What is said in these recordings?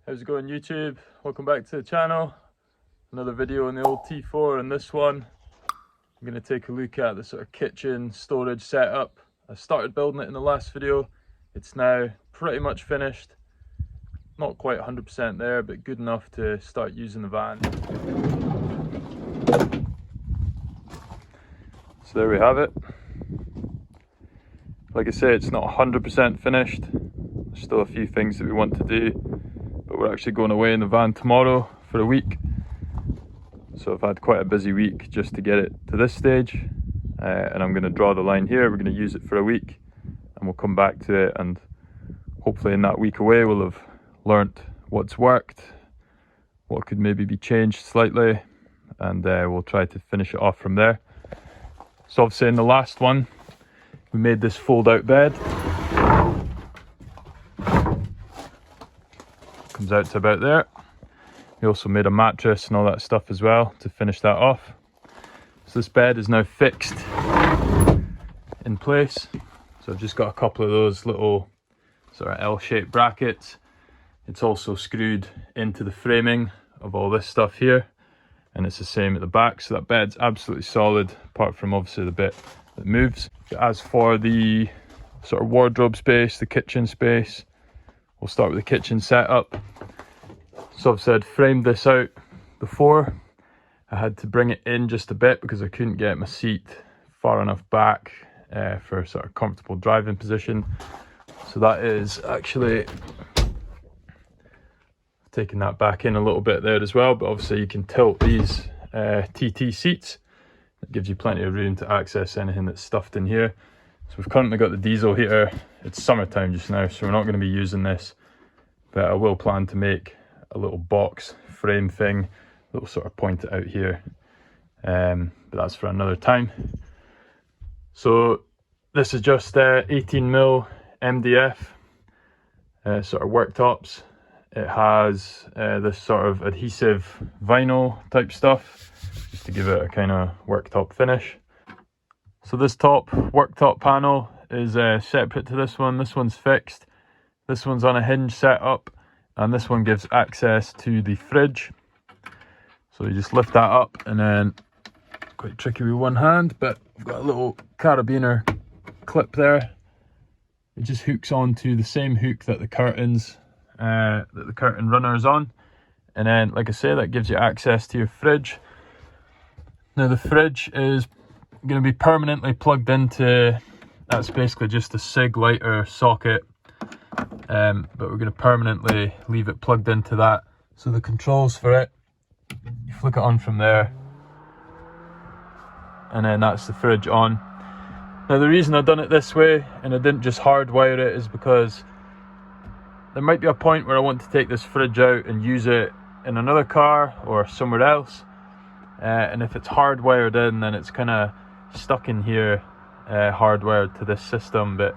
How's it going, YouTube? Welcome back to the channel. Another video on the old T4, and this one I'm going to take a look at the sort of kitchen storage setup. I started building it in the last video. It's now pretty much finished. Not quite 100% there, but good enough to start using the van. So there we have it. Like I say, it's not 100% finished. There's still a few things that we want to do, but we're actually going away in the van tomorrow for a week. So I've had quite a busy week just to get it to this stage, and I'm going to draw the line here. We're going to use it for a week and we'll come back to it, and hopefully in that week away we'll have learnt what's worked, what could maybe be changed slightly, and we'll try to finish it off from there. So obviously in the last one we made this fold out bed. Comes out to about there. We also made a mattress and all that stuff as well to finish that off. So this bed is now fixed in place. So I've just got a couple of those little sort of L-shaped brackets. It's also screwed into the framing of all this stuff here, and it's the same at the back. So that bed's absolutely solid, apart from obviously the bit that moves. As for the sort of wardrobe space, the kitchen space, we'll start with the kitchen setup. So I've said framed this out before. I had to bring it in just a bit because I couldn't get my seat far enough back for a sort of comfortable driving position. So that is actually taking that back in a little bit there as well, but obviously you can tilt these TT seats. It gives you plenty of room to access anything that's stuffed in here. So we've currently got the diesel heater. It's summertime just now, so we're not going to be using this, but I will plan to make a little box frame thing that'll sort of point it out here, but that's for another time. So this is just 18mm MDF sort of worktops. It has this sort of adhesive vinyl type stuff just to give it a kind of worktop finish. So this top worktop panel is separate to this one. This one's fixed. This one's on a hinge setup, and this one gives access to the fridge. So you just lift that up, and then quite tricky with one hand, but I've got a little carabiner clip there. It just hooks onto the same hook that the curtain runner is on, and then like I say, that gives you access to your fridge. Now the fridge is going to be permanently plugged into, that's basically just a cig lighter socket, but we're going to permanently leave it plugged into that. So the controls for it, you flick it on from there, and then that's the fridge on. Now the reason I've done it this way and I didn't just hardwire it is because there might be a point where I want to take this fridge out and use it in another car or somewhere else, and if it's hardwired in, then it's kind of stuck in here, hardwired to this system. But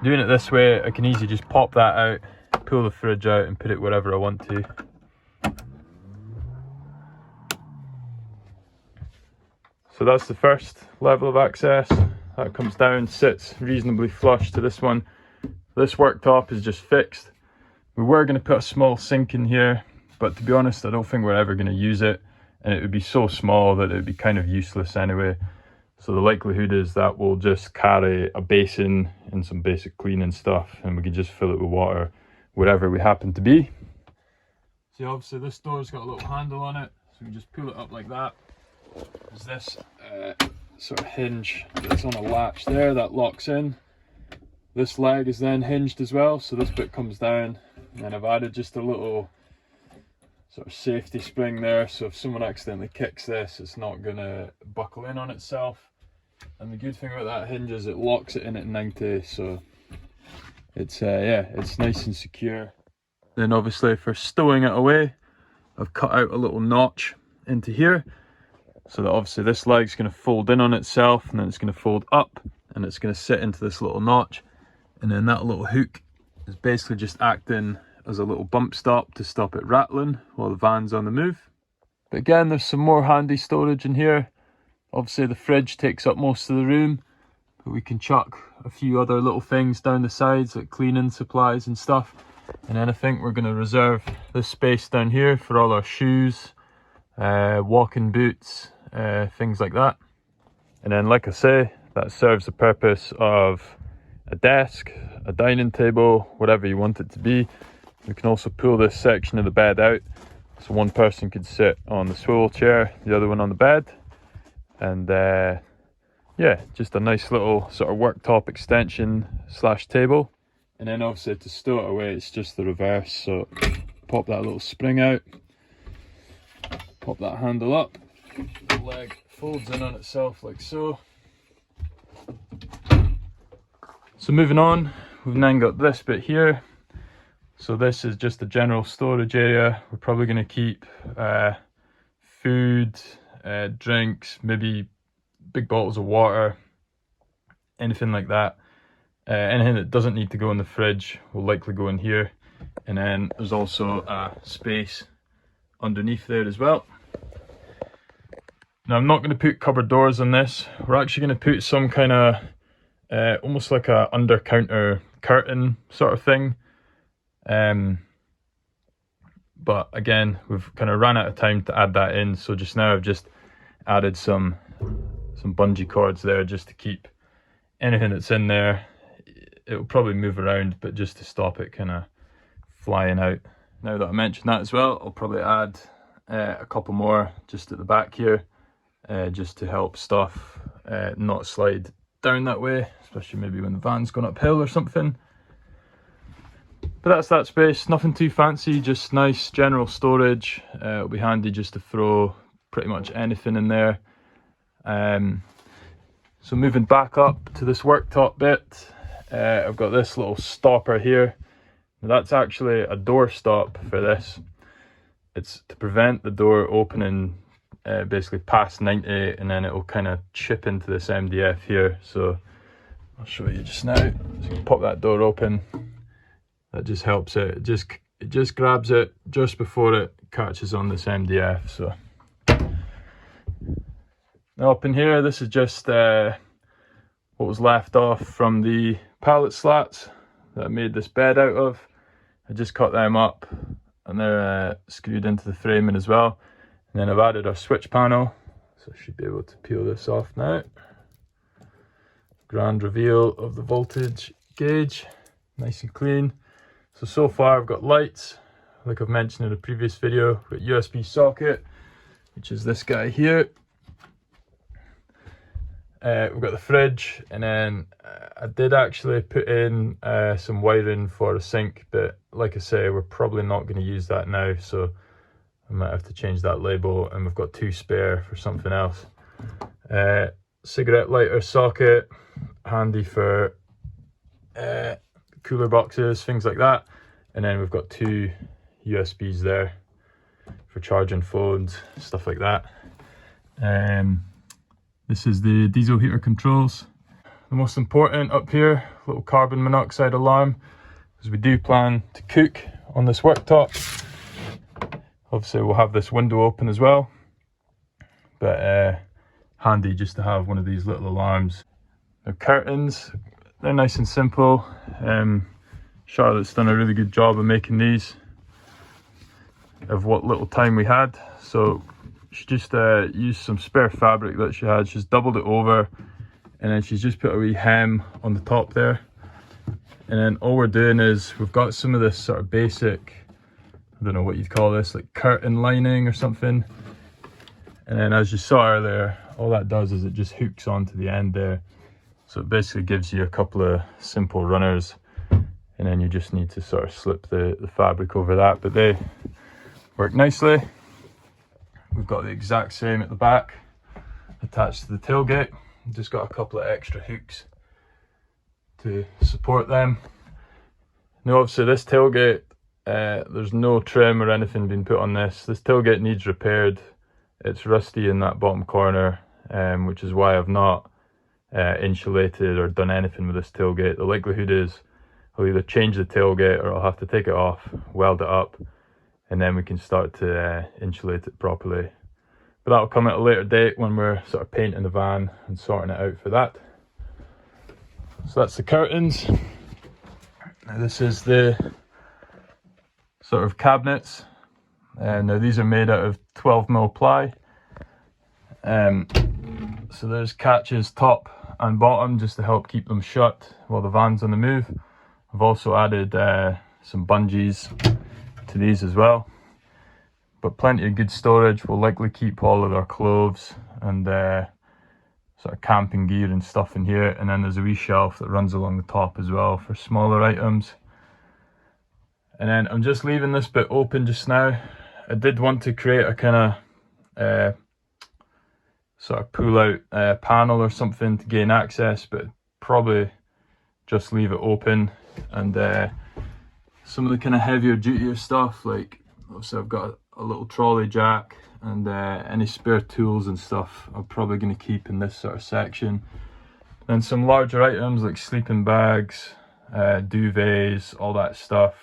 doing it this way, I can easily just pop that out, pull the fridge out and put it wherever I want to. So that's the first level of access. That comes down, sits reasonably flush to this one. This worktop is just fixed. We were going to put a small sink in here, but to be honest, I don't think we're ever going to use it, and it would be so small that it would be kind of useless anyway. So the likelihood is that we'll just carry a basin and some basic cleaning stuff, and we can just fill it with water wherever we happen to be. See, obviously this door's got a little handle on it, so we just pull it up like that. There's this sort of hinge that's on a latch there that locks in. This leg is then hinged as well, so this bit comes down, and then I've added just a little sort of safety spring there, so if someone accidentally kicks this, it's not going to buckle in on itself. And the good thing about that hinge is it locks it in at 90, so it's yeah, it's nice and secure. Then obviously for stowing it away, I've cut out a little notch into here, so that obviously this leg's going to fold in on itself, and then it's going to fold up, and it's going to sit into this little notch, and then that little hook is basically just acting as a little bump stop to stop it rattling while the van's on the move. But again, there's some more handy storage in here. Obviously the fridge takes up most of the room, but we can chuck a few other little things down the sides like cleaning supplies and stuff. And then I think we're going to reserve this space down here for all our shoes, walking boots, things like that. And then, like I say, that serves the purpose of a desk, a dining table, whatever you want it to be. We can also pull this section of the bed out, so one person could sit on the swivel chair, the other one on the bed. And yeah, just a nice little sort of worktop extension / table. And then obviously to stow it away, it's just the reverse. So pop that little spring out, pop that handle up, the leg folds in on itself like so. So moving on, we've then got this bit here. So this is just a general storage area. We're probably going to keep food, drinks, maybe big bottles of water, anything like that. Anything that doesn't need to go in the fridge will likely go in here. And then there's also a space underneath there as well. Now I'm not going to put cupboard doors on this. We're actually going to put some kind of almost like a under counter curtain sort of thing. But again, we've kind of ran out of time to add that in, so just now I've just added some bungee cords there just to keep anything that's in there. It'll probably move around, but just to stop it kind of flying out. Now that I mentioned that as well, I'll probably add a couple more just at the back here, just to help stuff not slide down that way, especially maybe when the van's gone uphill or something. But that's that space, nothing too fancy, just nice general storage. It'll be handy just to throw pretty much anything in there. So moving back up to this worktop bit, I've got this little stopper here. Now that's actually a door stop for this. It's to prevent the door opening basically past 90, and then it will kind of chip into this MDF here. So I'll show you just now. So you can pop that door open. That just helps it. It just grabs it just before it catches on this MDF. So now up in here, this is just what was left off from the pallet slats that I made this bed out of. I just cut them up and they're screwed into the framing as well. And then I've added our switch panel, so I should be able to peel this off now. Grand reveal of the voltage gauge, nice and clean. So far I've got lights, like I've mentioned in a previous video. We've got USB socket, which is this guy here. We've got the fridge, and then I did actually put in some wiring for a sink, but like I say, we're probably not going to use that now, so I might have to change that label. And we've got 2 spare for something else. Cigarette lighter socket, handy for cooler boxes, things like that. And then we've got 2 USBs there for charging phones, stuff like that. This is the diesel heater controls. The most important up here, little carbon monoxide alarm, because we do plan to cook on this worktop. Obviously we'll have this window open as well, but handy just to have one of these little alarms. The curtains, they're nice and simple. Charlotte's done a really good job of making these of what little time we had. So she just used some spare fabric that she had. She's doubled it over, and then she's just put a wee hem on the top there. And then all we're doing is we've got some of this sort of basic, I don't know what you'd call this, like curtain lining or something. And then as you saw earlier, all that does is it just hooks onto the end there. So it basically gives you a couple of simple runners, and then you just need to sort of slip the fabric over that, but they work nicely. We've got the exact same at the back, attached to the tailgate. Just got a couple of extra hooks to support them. Now obviously this tailgate, there's no trim or anything being put on this. This tailgate needs repaired. It's rusty in that bottom corner, which is why I've not insulated or done anything with this tailgate. The likelihood is I'll either change the tailgate or I'll have to take it off, weld it up, and then we can start to insulate it properly. But that'll come at a later date when we're sort of painting the van and sorting it out for that. So that's the curtains. Now this is the sort of cabinets. Now these are made out of 12mm ply. So there's catches top and bottom just to help keep them shut while the van's on the move. I've also added some bungees to these as well. But plenty of good storage. We'll likely keep all of our clothes and sort of camping gear and stuff in here. And then there's a wee shelf that runs along the top as well for smaller items. And then I'm just leaving this bit open just now. I did want to create a kind of sort of pull out panel or something to gain access, but probably just leave it open. And some of the kind of heavier duty stuff, like obviously I've got a little trolley jack and any spare tools and stuff I'm probably going to keep in this sort of section. Then some larger items like sleeping bags, duvets, all that stuff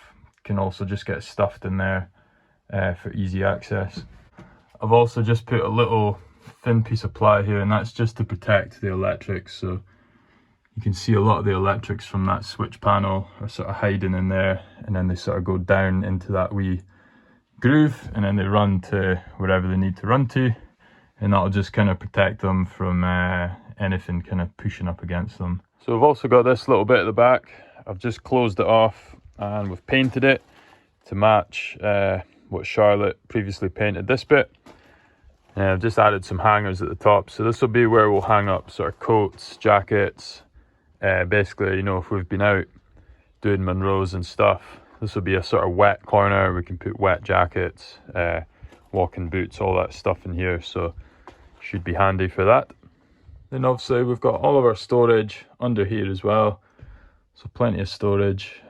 can also just get stuffed in there for easy access. I've also just put a little thin piece of ply here, and that's just to protect the electrics. So you can see a lot of the electrics from that switch panel are sort of hiding in there, and then they sort of go down into that wee groove, and then they run to wherever they need to run to, and that'll just kind of protect them from anything kind of pushing up against them. So I've also got this little bit at the back. I've just closed it off and we've painted it to match what Charlotte previously painted this bit. And I've just added some hangers at the top, so this will be where we'll hang up sort of coats, jackets, basically, you know, if we've been out doing Monroes and stuff, this will be a sort of wet corner. We can put wet jackets, walking boots, all that stuff in here, so should be handy for that. Then obviously we've got all of our storage under here as well, so plenty of storage.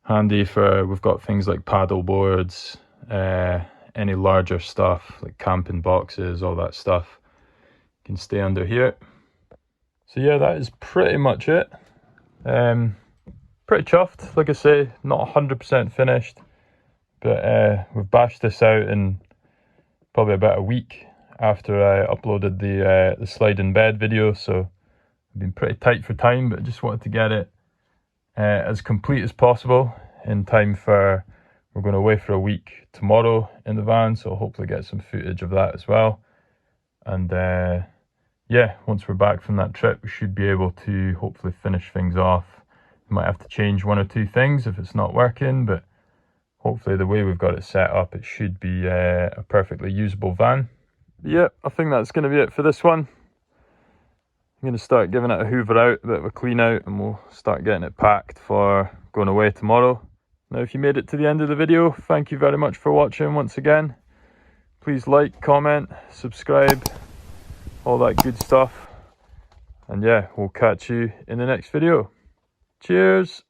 Handy for, we've got things like paddle boards, any larger stuff like camping boxes, all that stuff can stay under here. So yeah, that is pretty much it. Pretty chuffed, like I say, not 100% finished, but we've bashed this out in probably about a week after I uploaded the slide in bed video, so I've been pretty tight for time, but I just wanted to get it as complete as possible in time for, we're going away for a week tomorrow in the van, so I'll hopefully get some footage of that as well. And yeah, once we're back from that trip, we should be able to hopefully finish things off. We might have to change one or two things if it's not working, but hopefully the way we've got it set up, it should be a perfectly usable van. But yeah, I think that's going to be it for this one. I'm going to start giving it a hoover out, a bit of a clean out, and we'll start getting it packed for going away tomorrow. Now, if you made it to the end of the video, thank you very much for watching once again. Please like, comment, subscribe, all that good stuff. And yeah, we'll catch you in the next video. Cheers!